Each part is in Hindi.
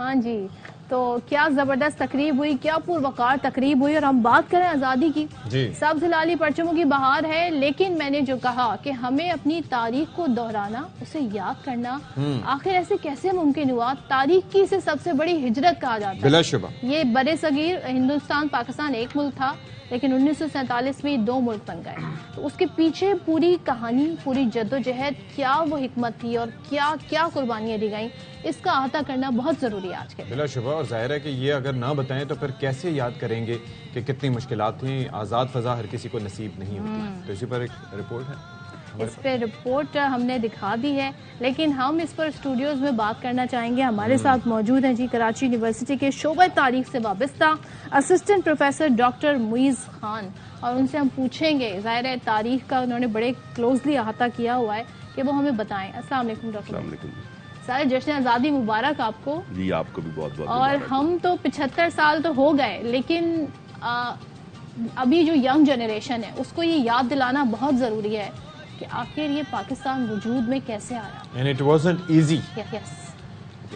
हाँ जी, तो क्या जबरदस्त तकरीब हुई, क्या पुरवकार तकरीब हुई। और हम बात करें आजादी की, सब्ज लाली परचमों की बहार है, लेकिन मैंने जो कहा कि हमें अपनी तारीख को दोहराना, उसे याद करना, आखिर ऐसे कैसे मुमकिन हुआ। तारीख की इसे सबसे बड़ी हिजरत कहा जाता है। बिलाशुबा ये बड़े सगीर हिंदुस्तान पाकिस्तान एक मुल्क था, लेकिन 1947 में 2 मुल्क बन गए। तो उसके पीछे पूरी कहानी, पूरी जद्दोजहद, क्या वो हिकमत थी और क्या क्या कुर्बानियां दी गई, इसका अहाता करना बहुत जरूरी है आज के। बिलाशुबा, और जाहिर है कि ये अगर ना बताएं तो फिर कैसे याद करेंगे कि कितनी मुश्किलात थी। आज़ाद फ़ज़ा हर किसी को नसीब नहीं होती। तो इसी पर एक रिपोर्ट है, इस पे रिपोर्ट हमने दिखा दी है, लेकिन हम इस पर स्टूडियोज में बात करना चाहेंगे। हमारे साथ मौजूद हैं जी कराची यूनिवर्सिटी के शोबे तारीख से वाबस्ता assistant professor doctor Muiz Khan, और उनसे हम पूछेंगे, ज़ाहिर है तारीख का उन्होंने बड़े क्लोजली अहाता किया हुआ है, कि वो हमें बताएं। अस्सलाम वालेकुम डॉक्टर। सारे जश्न आज़ादी मुबारक आपको। जी आपको भी बहुत बहुत। और हम तो 75 साल तो हो गए, लेकिन अभी जो यंग जनरेशन है उसको ये याद दिलाना बहुत ज़रूरी है कि आखिर ये पाकिस्तान वजूद में कैसे आया। And it wasn't easy.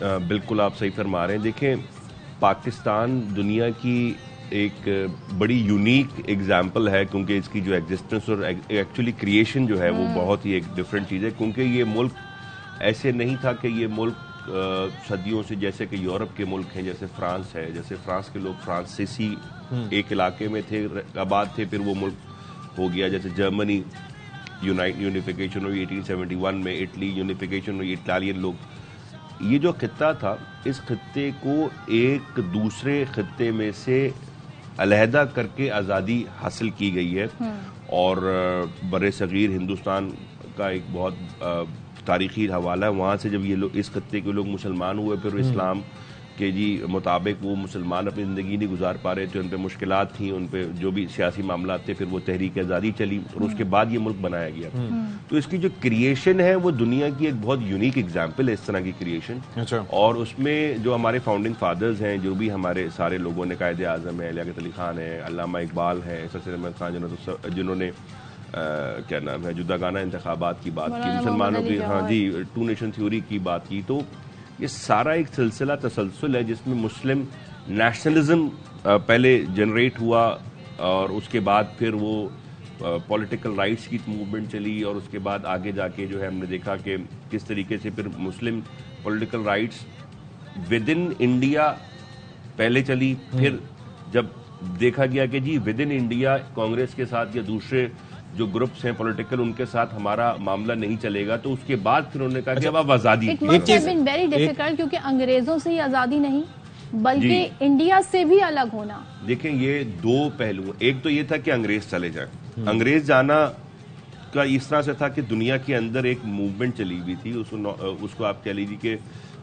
बिल्कुल आप सही फरमा रहे हैं। देखें, पाकिस्तान दुनिया की एक बड़ी यूनिक एग्जाम्पल है, क्योंकि इसकी जो एग्जिस्टेंस और एक्चुअली क्रिएशन जो है वो बहुत ही एक डिफरेंट चीज़ है। क्योंकि ये मुल्क ऐसे नहीं था कि ये मुल्क सदियों से, जैसे कि यूरोप के मुल्क हैं, जैसे फ्रांस है, जैसे फ्रांस के लोग फ्रांसीसी एक इलाके में थे, आबाद थे, फिर वो मुल्क हो गया। जैसे जर्मनी यूनिफिकेशन हुई 1871 में, इटली यूनिफिकेशन हुई, इटालियन लोग। ये जो खित्ता था, इस खित्ते को एक दूसरे खित्ते में से अलहदा करके आज़ादी हासिल की गई है। और बड़े सगीर हिंदुस्तान का एक बहुत तारीखी हवाला है। वहाँ से जब ये लोग, इस खित्ते के लोग मुसलमान हुए, फिर इस्लाम के जी मुताबिक वो मुसलमान अपनी ज़िंदगी नहीं गुजार पा रहे थे, उन पर मुश्किलात थी, उन पर जो भी सियासी मामला थे, फिर वो तहरीक आज़ादी चली और उसके बाद ये मुल्क बनाया गया। तो इसकी जो क्रिएशन है वो दुनिया की एक बहुत यूनिक एग्जाम्पल है, इस तरह की क्रिएशन। अच्छा। और उसमें जो हमारे फाउंडिंग फादर्स हैं, जो भी हमारे सारे लोगों ने, कायदे आज़म है, लियाकत अली खान है, अल्लामा इकबाल है, सर अहमद खान, जिन्होंने क्या नाम है, जुदागाना इंतखाबात की बात की, मुसलमानों की, हाँ जी, 2 नेशन थ्योरी की बात की। तो ये सारा एक सिलसिला तसलसल है जिसमें मुस्लिम नेशनलिज्म पहले जनरेट हुआ, और उसके बाद फिर वो पॉलिटिकल राइट्स की मूवमेंट चली, और उसके बाद आगे जाके जो है हमने देखा कि किस तरीके से फिर मुस्लिम political rights with in India पहले चली। फिर जब देखा गया कि जी विद इन इंडिया कांग्रेस के साथ या दूसरे जो ग्रुप्स हैं पॉलिटिकल, उनके साथ हमारा मामला नहीं चलेगा, तो उसके बाद फिर उन्होंने कहा कि अब आज़ादी। वेरी डिफिकल्ट, क्योंकि अंग्रेजों से ही आज़ादी नहीं, बल्कि इंडिया से भी अलग होना। देखें, ये 2 पहलू। एक तो ये था कि अंग्रेज चले जाएं। अंग्रेज जाना का इस तरह से था कि दुनिया के अंदर एक मूवमेंट चली हुई थी, उसको आप कह लीजिए कि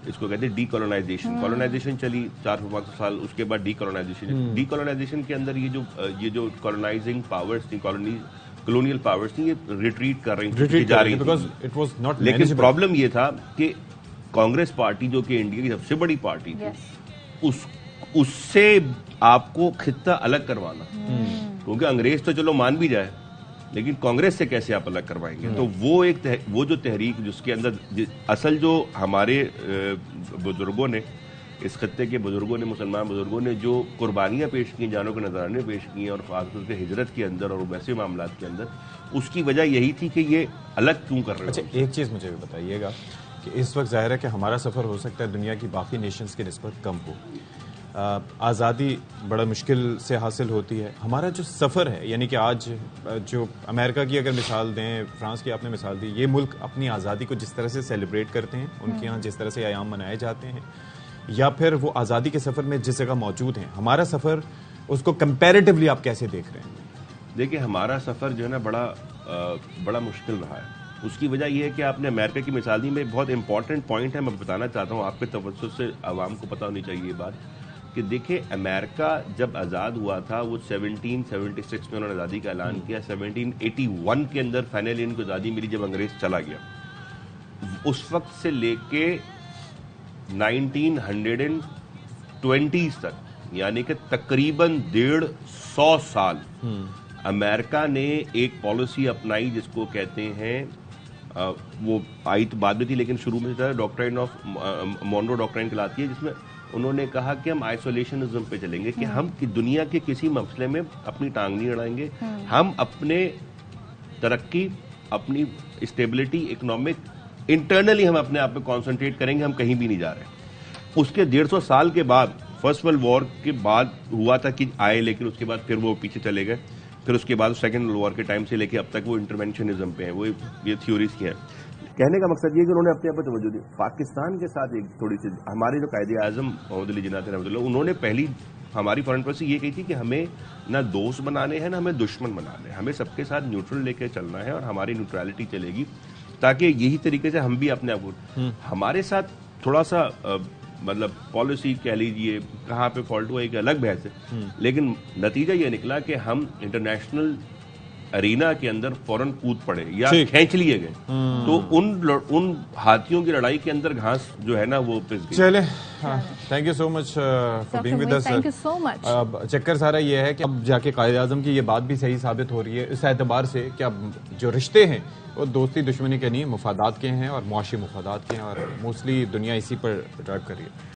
इसको कहते हैं डीकोलोनाइजेशन। कॉलोनाइजेशन चली 400-500 साल, उसके बाद डीकोलोनाइजेशन। डीकोलोनाइजेशन के अंदर ये जो कॉलोनाइजिंग पावर्स थी, कॉलोनियल पावर्स थी, ये रिट्रीट कर रही थी, जा रही थी। लेकिन प्रॉब्लम ये था कि कांग्रेस पार्टी, जो कि इंडिया की सबसे बड़ी पार्टी थी, उससे आपको खित्ता अलग करवाना, क्योंकि अंग्रेज तो चलो मान भी जाए, लेकिन कांग्रेस से कैसे आप अलग करवाएंगे। तो वो जो तहरीक, जिसके अंदर असल जो हमारे बुजुर्गों ने, इस खत्ते के बुजुर्गों ने, मुसलमान बुजुर्गों ने जो कुर्बानियाँ पेश की, जानों के नजराने पेश किए, और खासतौर से हिजरत के अंदर और वैसे मामला के अंदर, उसकी वजह यही थी कि ये अलग क्यों कर रहे हैं। अच्छा, एक चीज़ मुझे भी बताइएगा कि इस वक्त जाहिर है कि हमारा सफ़र हो सकता है दुनिया की बाकी नेशंस के निस्बत कम हो, आज़ादी बड़ा मुश्किल से हासिल होती है। हमारा जो सफ़र है, यानी कि आज जो अमेरिका की अगर मिसाल दें, फ्रांस की आपने मिसाल दी, ये मुल्क अपनी आज़ादी को जिस तरह से सेलिब्रेट करते हैं, उनके यहाँ जिस तरह से आयाम मनाए जाते हैं, या फिर वो आज़ादी के सफ़र में जिस जगह मौजूद हैं, हमारा सफ़र, उसको कंपैरेटिवली आप कैसे देख रहे हैं? देखिए, हमारा सफ़र जो है ना बड़ा मुश्किल रहा है। उसकी वजह यह है कि आपने अमेरिका की मिसाल दी, में एक बहुत इंपॉर्टेंट पॉइंट है, मैं बताना चाहता हूँ, आपके तवज्जुह से आवाम को पता होनी चाहिए ये बात, कि देखिए अमेरिका जब आज़ाद हुआ था, वो 1776 में उन्होंने आज़ादी का ऐलान किया। 1781 के अंदर फाइनली इनको आज़ादी मिली, जब अंग्रेज चला गया। उस वक्त से लेके 1920s तक, यानी कि तकरीबन 150 साल अमेरिका ने एक पॉलिसी अपनाई जिसको कहते हैं, वो आई तो बाद में थी, लेकिन शुरू में था, डॉक्ट्राइन ऑफ मोनरो डॉक्ट्राइन कहलाती है, जिसमें उन्होंने कहा कि हम आइसोलेशनिज्म पे चलेंगे, कि हम कि दुनिया के किसी मसले में अपनी टांग नहीं अड़ाएंगे, हम अपने तरक्की, अपनी स्टेबिलिटी, इकोनॉमिक, इंटरनली हम अपने आप पे कॉन्सेंट्रेट करेंगे, हम कहीं भी नहीं जा रहे। उसके 150 साल के बाद, फर्स्ट वर्ल्ड वॉर के बाद हुआ था कि आए, लेकिन उसके बाद फिर वो पीछे चले गए। फिर उसके बाद सेकेंड वर्ल्ड वॉर के टाइम से लेके अब तक वो इंटरवेंशनिज्म पे है, वो ये थ्योरीज की हैं। कहने का मकसद ये कि उन्होंने अपने आप पर तवज्जो दी। पाकिस्तान के साथ एक थोड़ी सी हमारे जो कायदे-ए-आज़म मोहम्मद अली जिन्ना थे रहमतुल्लाह, उन्होंने पहली हमारी फॉरेन पॉलिसी ये कही थी कि हमें ना दोस्त बनाने हैं ना हमें दुश्मन बनाने हैं, हमें सबके साथ न्यूट्रल लेके चलना है और हमारी न्यूट्रलिटी चलेगी, ताकि यही तरीके से हम भी अपने आप को हमारे साथ थोड़ा सा मतलब पॉलिसी कह लीजिए कहाँ पे फॉल्ट हुआ एक अलग बहस है, लेकिन नतीजा ये निकला कि हम इंटरनेशनल अरीना के अंदर फौरन कूद पड़े या खींच लिए गए, तो उन हाथियों की लड़ाई के अंदर घास जो है ना वो पिस गई। चले, thank you so much for being with us. Thank you so much. अब चक्कर सारा ये है कि अब जाके कायदे आज़म की ये बात भी सही साबित हो रही है इस एतबार से कि अब जो रिश्ते हैं वो दोस्ती दुश्मनी के नहीं, मुफादात के हैं और मुआशी मुफादात के हैं, और मोस्टली दुनिया इसी पर ड्राइव कर रही है।